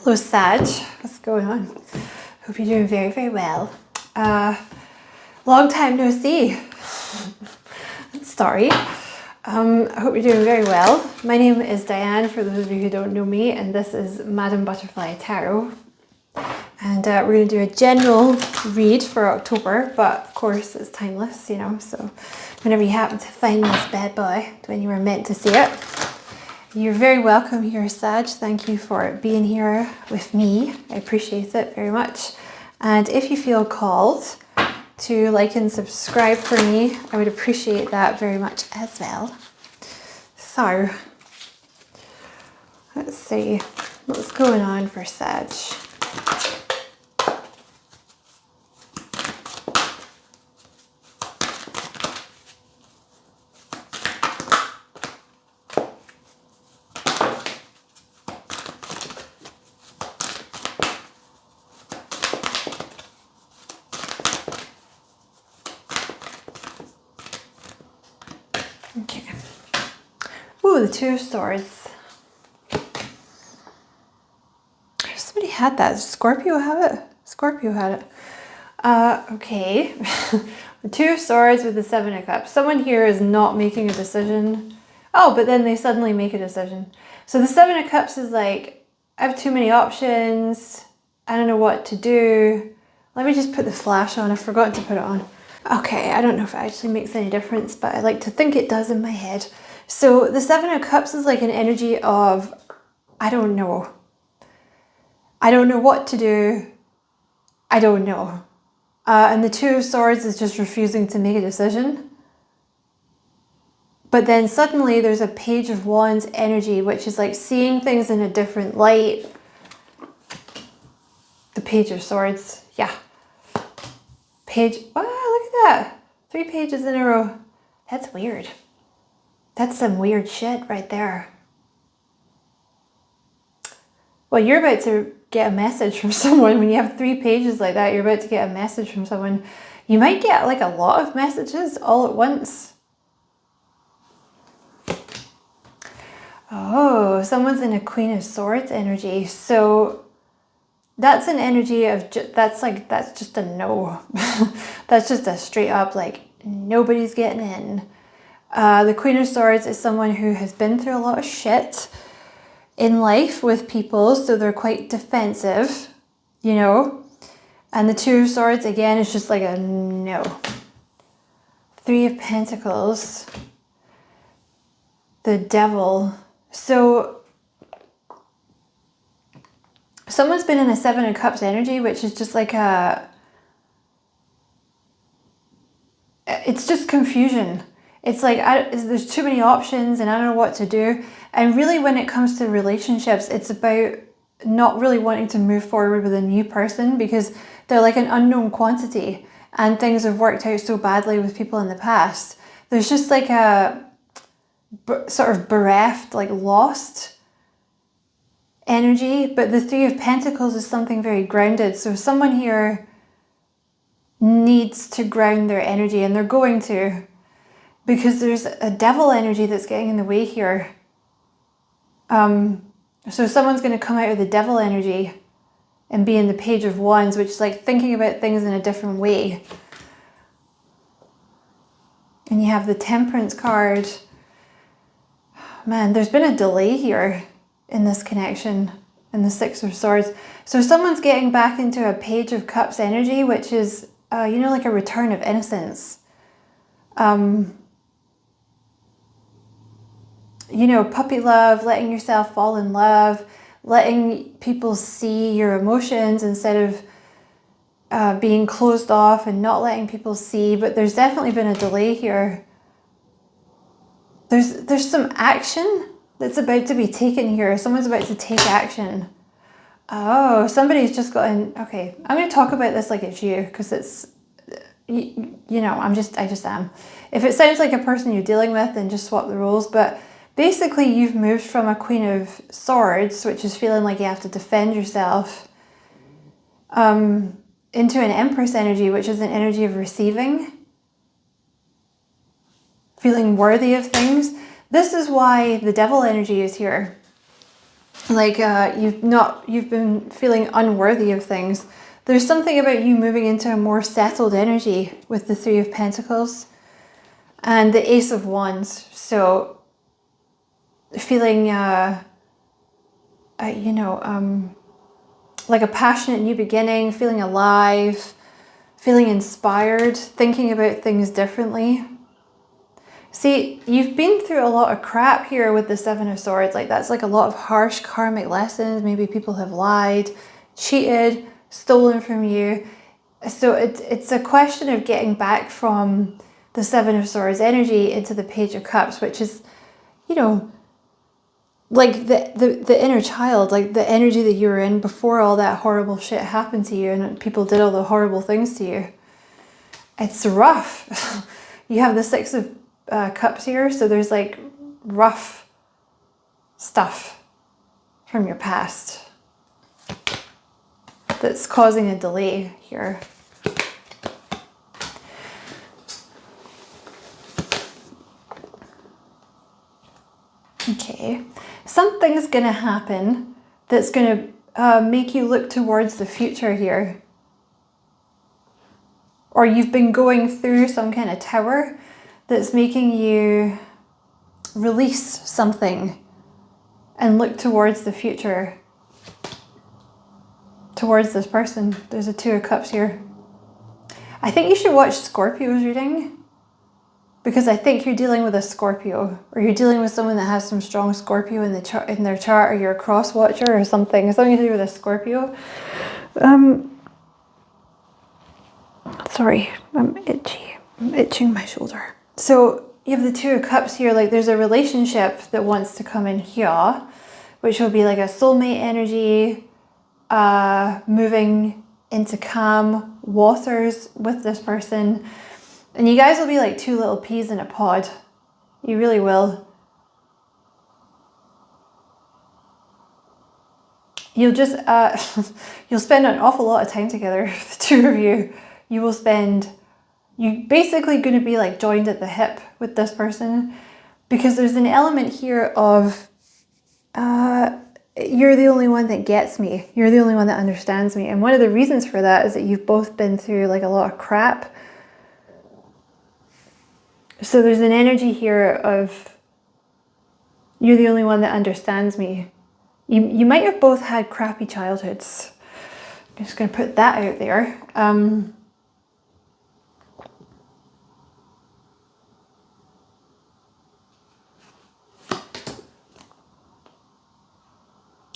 Hello Sag, what's going on? Hope you're doing very, very well. Long time no see. Sorry. I hope you're doing very well. My name is Diane, for those of you who don't know me, and this is Madam Butterfly Tarot. And we're going to do a general read for October, but of course it's timeless, you know, so whenever you happen to find this bad boy, when you were meant to see it. You're very welcome here, Sag. Thank you for being here with me. I appreciate it very much. And if you feel called to like and subscribe for me, I would appreciate that very much as well. So, let's see what's going on for Sag. Okay. Ooh, the Two of Swords. Somebody had that. Did Scorpio have it? Scorpio had it. Okay. The Two of Swords with the Seven of Cups. Someone here is not making a decision. Oh, but then they suddenly make a decision. So the Seven of Cups is like, I have too many options. I don't know what to do. Let me just put the flash on. I forgot to put it on. Okay, I don't know if it actually makes any difference, but I like to think it does in my head. So the Seven of Cups is like an energy of, I don't know. I don't know what to do. I don't know. And the Two of Swords is just refusing to make a decision. But then suddenly there's a Page of Wands energy, which is like seeing things in a different light. The Page of Swords, yeah. Page, wow, look at that. 3 pages in a row. That's weird. That's some weird shit right there. Well, you're about to get a message from someone. When you have 3 pages like that, you're about to get a message from someone. You might get like a lot of messages all at once. Oh, someone's in a Queen of Swords energy. So that's an energy of, that's just a no. That's just a straight up like, nobody's getting in. The Queen of Swords is someone who has been through a lot of shit in life with people, so they're quite defensive, you know. And the Two of Swords, again, is just like a no. 3 of Pentacles. The Devil. So someone's been in a Seven of Cups energy, which is just like a, it's just confusion. It's like, there's too many options and I don't know what to do. And really when it comes to relationships, it's about not really wanting to move forward with a new person because they're like an unknown quantity and things have worked out so badly with people in the past. There's just like a sort of bereft, like lost energy, but the Three of Pentacles is something very grounded. So someone here needs to ground their energy, and they're going to, because there's a Devil energy that's getting in the way here. So someone's going to come out of the Devil energy and be in the Page of Wands, which is like thinking about things in a different way. And you have the Temperance card. Man, there's been a delay here in this connection, and the Six of Swords. So someone's getting back into a Page of Cups energy, which is, you know, like a return of innocence. You know, puppy love, letting yourself fall in love, letting people see your emotions instead of being closed off and not letting people see. But there's definitely been a delay here. There's some action that's about to be taken here. Someone's about to take action. Oh, somebody's just gotten, okay, I'm going to talk about this like it's you, because it's, you know, I just am. If it sounds like a person you're dealing with, then just swap the roles. But basically you've moved from a Queen of Swords, which is feeling like you have to defend yourself, into an Empress energy, which is an energy of receiving. Feeling worthy of things. This is why the Devil energy is here. like you've been feeling unworthy of things. There's something about you moving into a more settled energy with the Three of Pentacles and the Ace of Wands. So feeling, like a passionate new beginning, feeling alive, feeling inspired, thinking about things differently. See, you've been through a lot of crap here with the Seven of Swords. Like that's like a lot of harsh karmic lessons. Maybe people have lied, cheated, stolen from you. So it's a question of getting back from the Seven of Swords energy into the Page of Cups, which is, you know, like the inner child, like the energy that you were in before all that horrible shit happened to you and people did all the horrible things to you. It's rough. You have the Six of Cups here, so there's like rough stuff from your past that's causing a delay here. Okay, something's gonna happen that's gonna make you look towards the future here. Or you've been going through some kind of tower that's making you release something and look towards the future, towards this person. There's a Two of Cups here. I think you should watch Scorpio's reading, because I think you're dealing with a Scorpio, or you're dealing with someone that has some strong Scorpio in their chart, or you're a cross watcher or something. Something to do with a Scorpio. Sorry, I'm itchy. I'm itching my shoulder. So you have the Two of Cups here. Like there's a relationship that wants to come in here, which will be like a soulmate energy, moving into calm waters with this person. And you guys will be like two little peas in a pod. You really will. You'll just, you'll spend an awful lot of time together, the two of you. You're basically going to be like joined at the hip with this person, because there's an element here of, you're the only one that gets me. You're the only one that understands me. And one of the reasons for that is that you've both been through like a lot of crap. So there's an energy here of, you're the only one that understands me. You might have both had crappy childhoods. I'm just going to put that out there.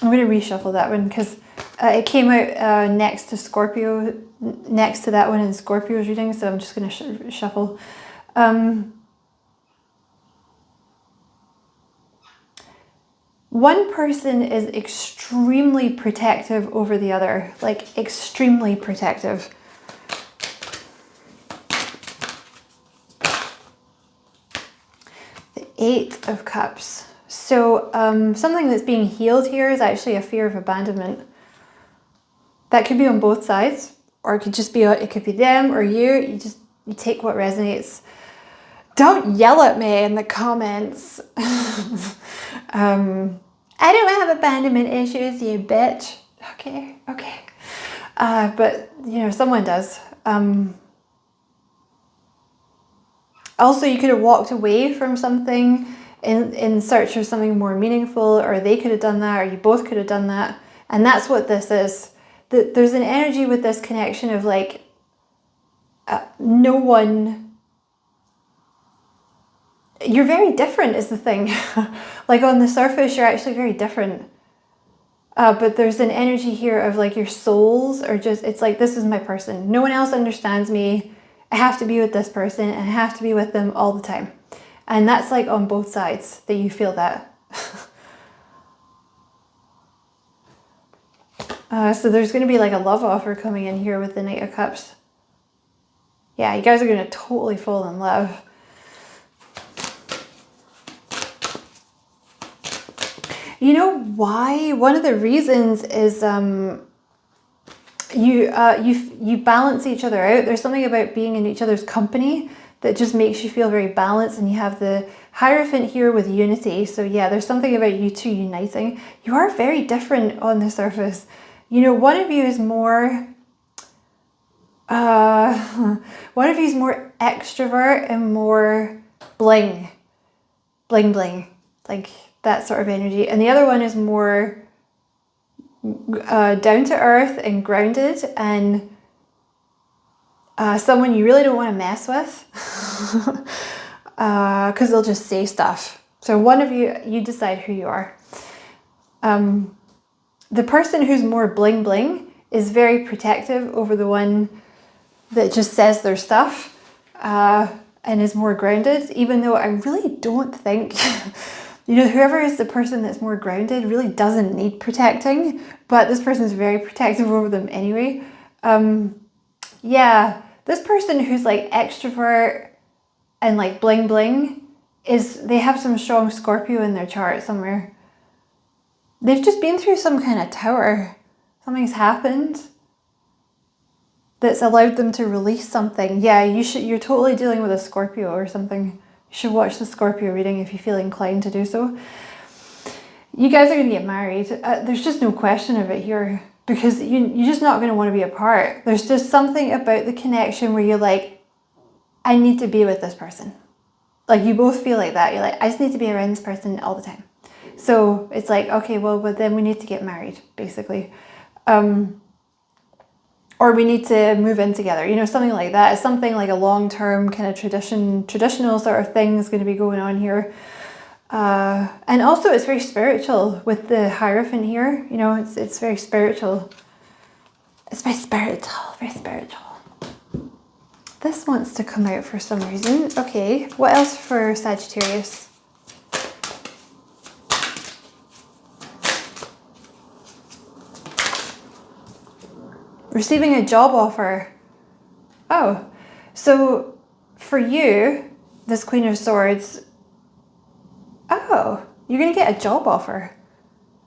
I'm going to reshuffle that one because it came out next to Scorpio, next to that one in Scorpio's reading, so I'm just going to shuffle. One person is extremely protective over the other, like extremely protective. The Eight of Cups. So something that's being healed here is actually a fear of abandonment. That could be on both sides, or it could just be, it could be them or you. You take what resonates. Don't yell at me in the comments. I don't have abandonment issues, you bitch. Okay. But you know, someone does. Also, you could have walked away from something in search of something more meaningful, or they could have done that, or you both could have done that. And that's what this is. There's an energy with this connection of like, no one... You're very different is the thing. Like on the surface, you're actually very different. But there's an energy here of like your souls are just, it's like, this is my person. No one else understands me. I have to be with this person and I have to be with them all the time. And that's like on both sides that you feel that. So there's going to be like a love offer coming in here with the Knight of Cups. Yeah, you guys are going to totally fall in love. You know why? One of the reasons is you balance each other out. There's something about being in each other's company that just makes you feel very balanced, and you have Hierophant here with unity. So yeah, there's something about you two uniting. You are very different on the surface. You know, one of you is more extrovert and more bling bling, like that sort of energy, and the other one is more down to earth and grounded, and someone you really don't want to mess with because they'll just say stuff. So one of you decide who you are. The person who's more bling bling is very protective over the one that just says their stuff and is more grounded, even though I really don't think, you know, whoever is the person that's more grounded really doesn't need protecting, but this person is very protective over them anyway. Yeah, this person who's like extrovert and like bling bling they have some strong Scorpio in their chart somewhere. They've just been through some kind of tower. Something's happened that's allowed them to release something. Yeah, you're totally dealing with a Scorpio or something. You should watch the Scorpio reading if you feel inclined to do so. You guys are going to get married. There's just no question of it here, because you're just not going to want to be apart. There's just something about the connection where you're like, I need to be with this person. Like, you both feel like that. You're like, I just need to be around this person all the time. So it's like, okay, well, but then we need to get married, basically. Or we need to move in together, you know, something like that. It's something like a long-term kind of traditional sort of thing is going to be going on here. And also it's very spiritual with the Hierophant here. You know, it's very spiritual. It's very spiritual, very spiritual. This wants to come out for some reason. Okay, what else for Sagittarius? Receiving a job offer. Oh, so for you, this Queen of Swords, oh, you're going to get a job offer.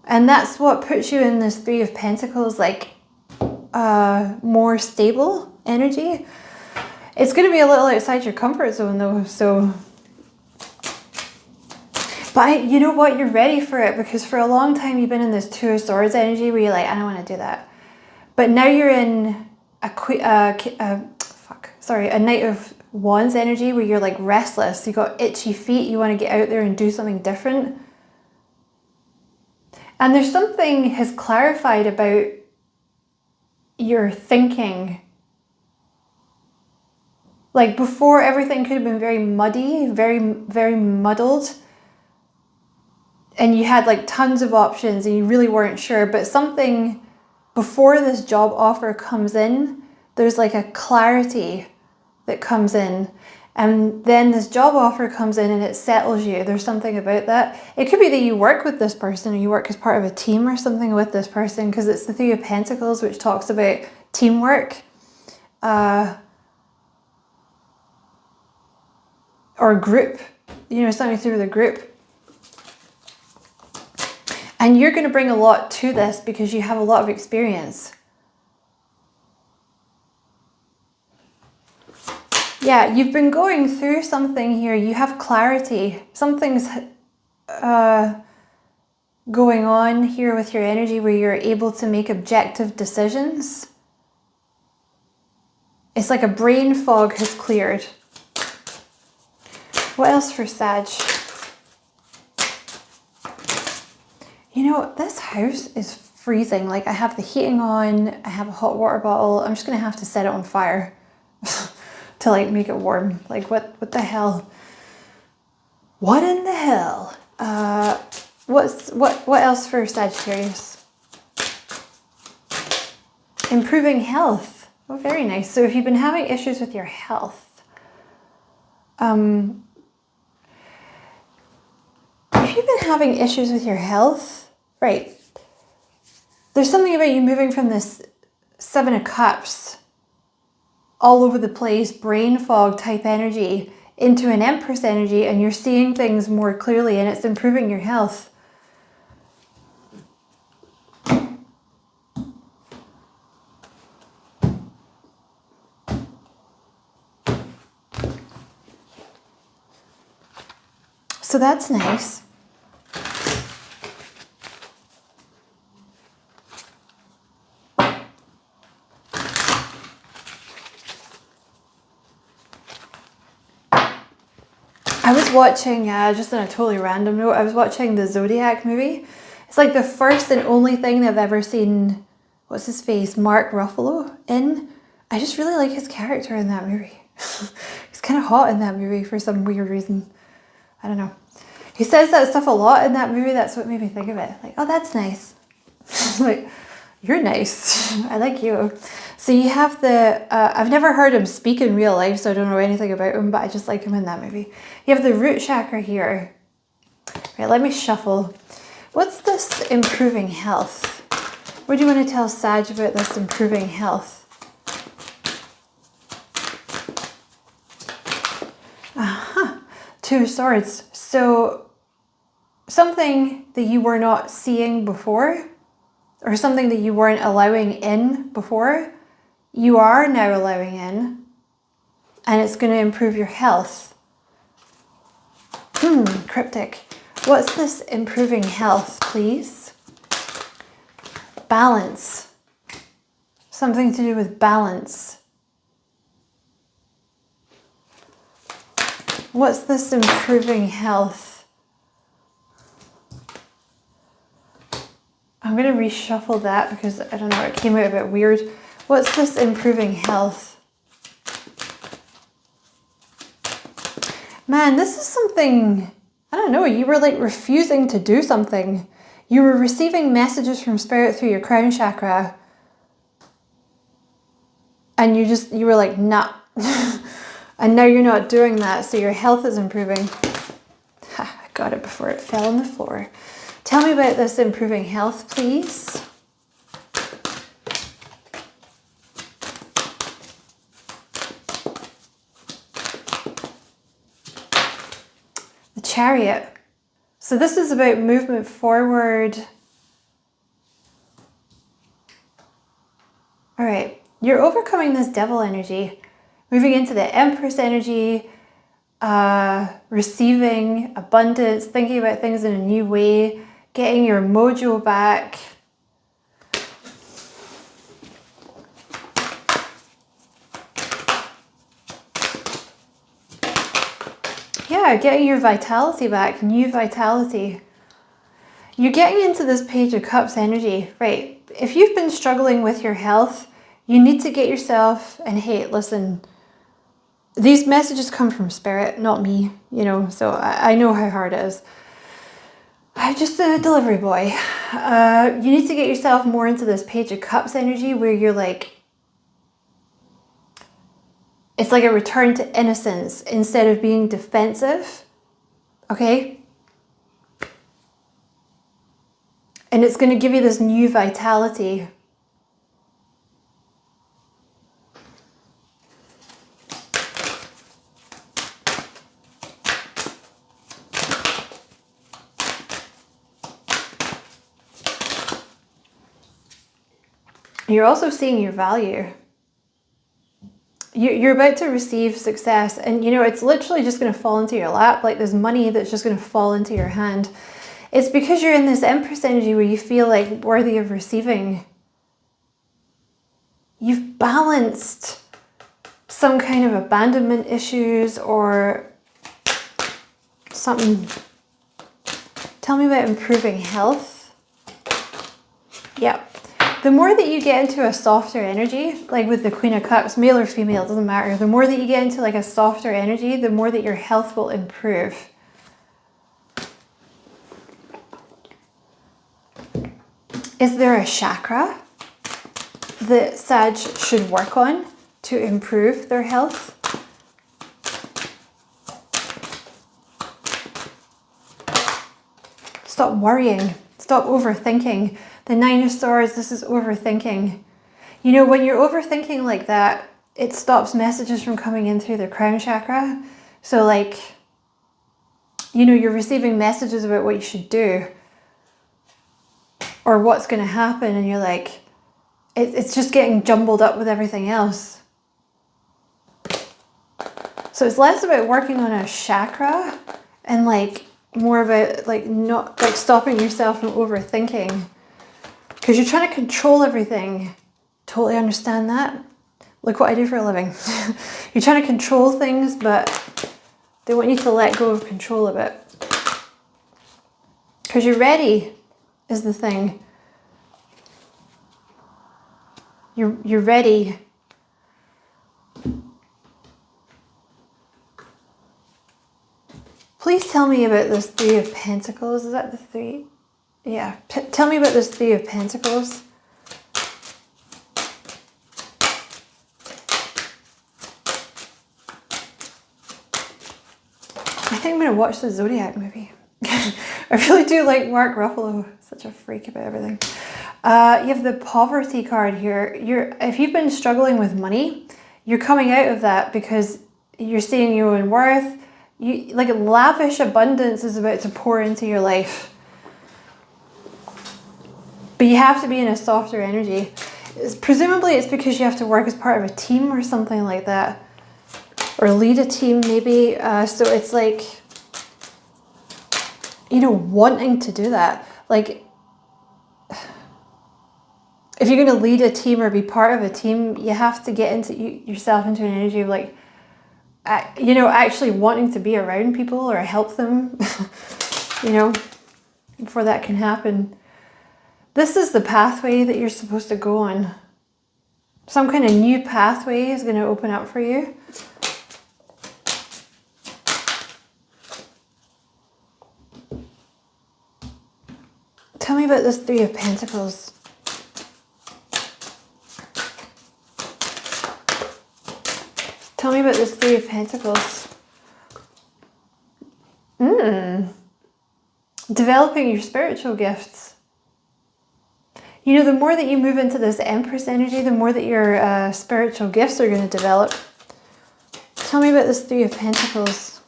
And that's what puts you in this Three of Pentacles, like more stable energy. It's going to be a little outside your comfort zone though, so. But you know what? You're ready for it, because for a long time you've been in this Two of Swords energy where you're like, I don't want to do that. But now you're in a Knight of Wands energy where you're like restless. You got itchy feet. You want to get out there and do something different. And there's something has clarified about your thinking. Like before, everything could have been very muddy, very, very muddled. And you had like tons of options and you really weren't sure. But something before this job offer comes in, there's like a clarity that comes in. And then this job offer comes in and it settles you. There's something about that. It could be that you work with this person or you work as part of a team or something with this person, because it's the Three of Pentacles, which talks about teamwork. Or group, you know, something through the group. And you're going to bring a lot to this because you have a lot of experience. Yeah, you've been going through something here. You have clarity. Something's going on here with your energy where you're able to make objective decisions. It's like a brain fog has cleared. What else for Sag? You know, this house is freezing. Like, I have the heating on, I have a hot water bottle. I'm just going to have to set it on fire to like make it warm. Like, what the hell? What in the hell? What else for Sagittarius? Improving health. Oh, very nice. So if you've been having issues with your health, if you've been having issues with your health, right, there's something about you moving from this Seven of Cups, all over the place, brain fog type energy, into an Empress energy, and you're seeing things more clearly and it's improving your health. So that's nice. I was watching, just on a totally random note, I was watching the Zodiac movie. It's like the first and only thing I've ever seen, what's his face, Mark Ruffalo in. I just really like his character in that movie. He's kind of hot in that movie for some weird reason. I don't know. He says that stuff a lot in that movie. That's what made me think of it. Like, oh, that's nice. Like, you're nice. I like you. So you have the, I've never heard him speak in real life, so I don't know anything about him, but I just like him in that movie. You have the root chakra here. Right, let me shuffle. What's this improving health? What do you want to tell Sag about this improving health? Two of Swords. So something that you were not seeing before, or something that you weren't allowing in before, you are now allowing in, and it's going to improve your health. Cryptic. What's this improving health, please? Balance. Something to do with balance. What's this improving health? I'm going to reshuffle that because, I don't know, it came out a bit weird. What's this improving health? Man, this is something, I don't know, you were like refusing to do something. You were receiving messages from spirit through your crown chakra. And you were like, nah. And now you're not doing that, so your health is improving. I got it before it fell on the floor. Tell me about this improving health, please. The Chariot. So this is about movement forward. All right, you're overcoming this devil energy. Moving into the Empress energy, receiving abundance, thinking about things in a new way, getting your mojo back. Yeah, getting your vitality back, new vitality. You're getting into this Page of Cups energy, right? If you've been struggling with your health, you need to get yourself, and hey, listen, these messages come from spirit, not me, you know, so I know how hard it is. I'm just a delivery boy. You need to get yourself more into this Page of Cups energy where you're like, it's like a return to innocence instead of being defensive, okay? And it's going to give you this new vitality. You're also seeing your value. You're about to receive success, and you know, it's literally just going to fall into your lap. Like there's money that's just going to fall into your hand. It's because you're in this Empress energy where you feel like worthy of receiving. You've balanced some kind of abandonment issues or something. Tell me about improving health. Yep. The more that you get into a softer energy, like with the Queen of Cups, male or female, doesn't matter. The more that you get into like a softer energy, the more that your health will improve. Is there a chakra that Sag should work on to improve their health? Stop worrying. Stop overthinking. The Nine of Swords, this is overthinking. You know, when you're overthinking like that, it stops messages from coming in through the crown chakra. So like, you know, you're receiving messages about what you should do or what's going to happen, and you're like, it's just getting jumbled up with everything else. So it's less about working on a chakra and like more about like not like stopping yourself from overthinking, because you're trying to control everything. Totally understand that. Look what I do for a living. You're trying to control things, but they want you to let go of control of it. Because you're ready is the thing. You're ready. Please tell me about this Three of Pentacles. Is that the three? Yeah. Tell me about this Three of Pentacles. I think I'm going to watch the Zodiac movie. I really do like Mark Ruffalo. Such a freak about everything. You have the Poverty card here. If you've been struggling with money, you're coming out of that because you're seeing your own worth. Like lavish abundance is about to pour into your life. But you have to be in a softer energy. Presumably it's because you have to work as part of a team or something like that. Or lead a team maybe. So it's like, you know, wanting to do that. Like, if you're going to lead a team or be part of a team, you have to get into yourself into an energy of like, you know, actually wanting to be around people or help them, you know, before that can happen. This is the pathway that you're supposed to go on. Some kind of new pathway is going to open up for you. Tell me about this Three of Pentacles. Tell me about this Three of Pentacles. Developing your spiritual gifts. You know, the more that you move into this Empress energy, the more that your spiritual gifts are going to develop. Tell me about this Three of Pentacles.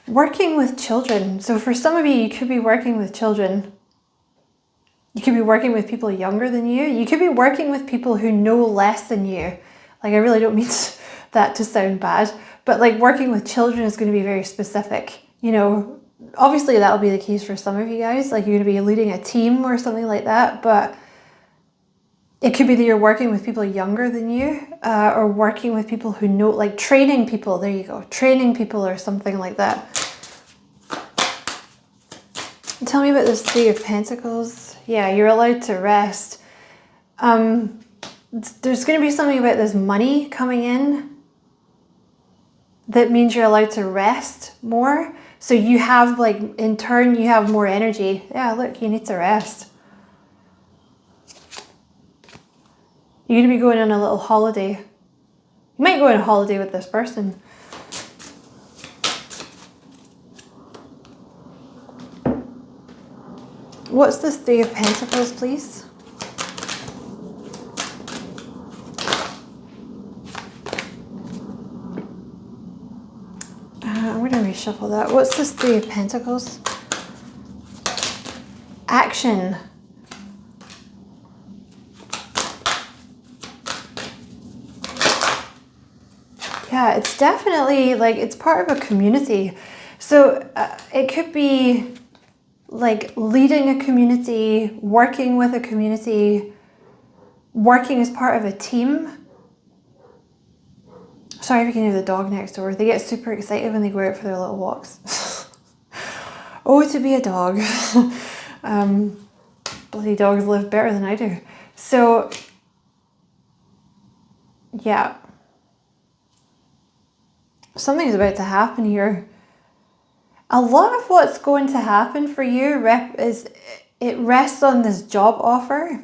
Working with children. So for some of you, you could be working with children. You could be working with people younger than you. You could be working with people who know less than you. Like, I really don't mean that to sound bad, but like working with children is going to be very specific. You know, obviously that'll be the case for some of you guys. Like, you're going to be leading a team or something like that, but it could be that you're working with people younger than you, or working with people who know, like training people. There you go. Training people or something like that. Tell me about this Three of Pentacles. Yeah, you're allowed to rest. There's going to be something about this money coming in that means you're allowed to rest more. So you have, like, in turn, you have more energy. Yeah, look, you need to rest. You're going to be going on a little holiday. You might go on a holiday with this person. What's this Three of Pentacles, please? I'm going to reshuffle that. What's this Three of Pentacles? Action. Yeah, it's definitely like it's part of a community. So it could be like leading a community, working with a community, working as part of a team. Sorry if you can hear the dog next door. They get super excited when they go out for their little walks. Oh, to be a dog. Bloody dogs live better than I do. So, yeah. Something's about to happen here. A lot of what's going to happen for you is it rests on this job offer.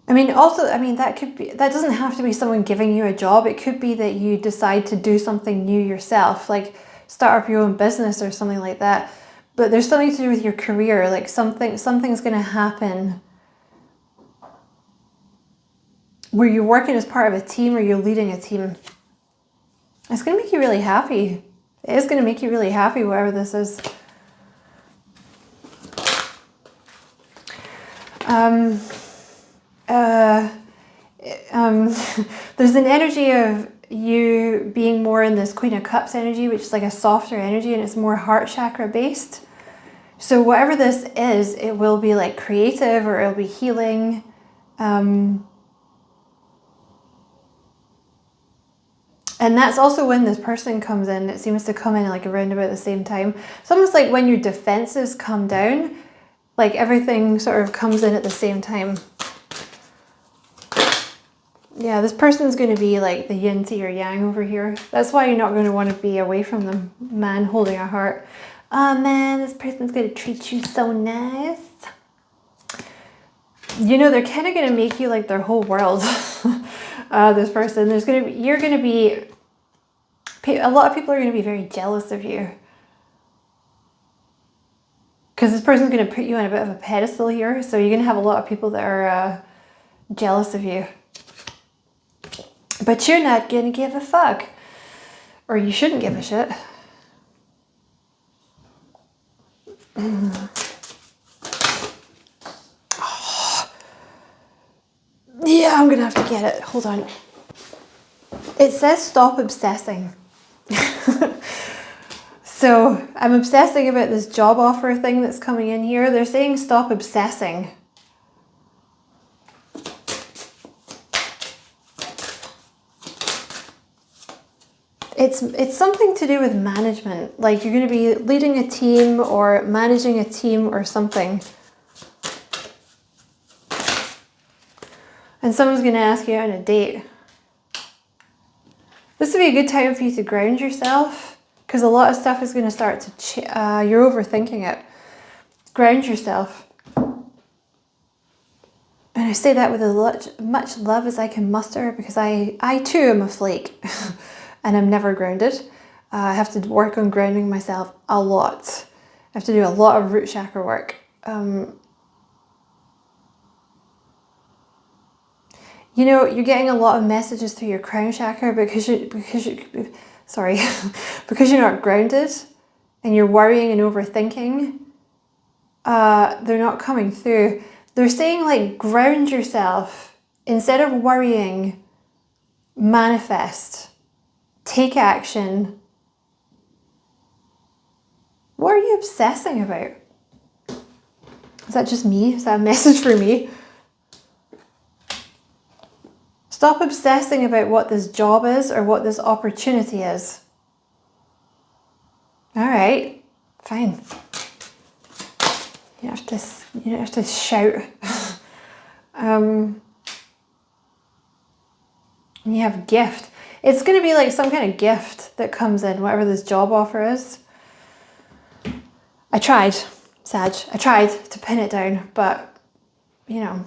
I mean, also, I mean, that doesn't have to be someone giving you a job. It could be that you decide to do something new yourself, like start up your own business or something like that. But there's something to do with your career, like something's going to happen where you're working as part of a team or you're leading a team. It's going to make you really happy. It is going to make you really happy, whatever this is. there's an energy of you being more in this Queen of Cups energy, which is like a softer energy, and it's more heart chakra based. So whatever this is, it will be like creative, or it'll be healing. And that's also when this person comes in. It seems to come in like around about the same time. It's almost like when your defenses come down, like everything sort of comes in at the same time. Yeah, this person's going to be like the yin to your yang over here. That's why you're not going to want to be away from them. Man holding a heart. Oh man, this person's going to treat you so nice. You know, they're kind of going to make you like their whole world. This person, you're going to be, a lot of people are going to be very jealous of you. Because this person's going to put you on a bit of a pedestal here. So you're going to have a lot of people that are jealous of you. But you're not going to give a fuck. Or you shouldn't give a shit. Yeah, I'm going to have to get it. Hold on. It says stop obsessing. So I'm obsessing about this job offer thing that's coming in here. They're saying stop obsessing. It's something to do with management. Like you're going to be leading a team or managing a team or something. And someone's going to ask you out on a date. This would be a good time for you to ground yourself, because a lot of stuff is going to start to you're overthinking it. Ground yourself. And I say that with as much love as I can muster, because I too am a flake. And I'm never grounded. I have to work on grounding myself a lot. I have to do a lot of root chakra work. You know, you're getting a lot of messages through your crown chakra because you're not grounded and you're worrying and overthinking. They're not coming through. They're saying like ground yourself. Instead of worrying, manifest. Take action. What are you obsessing about? Is that just me? Is that a message for me? Stop obsessing about what this job is or what this opportunity is. All right, fine. You don't have to shout. You have a gift. It's going to be like some kind of gift that comes in, whatever this job offer is. I tried, Sag. I tried to pin it down, but, you know,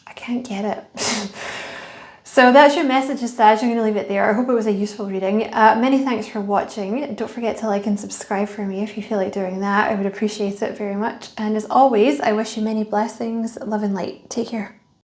I can't get it. So that's your message, Sag. I'm going to leave it there. I hope it was a useful reading. Many thanks for watching. Don't forget to like and subscribe for me if you feel like doing that. I would appreciate it very much. And as always, I wish you many blessings, love and light. Take care.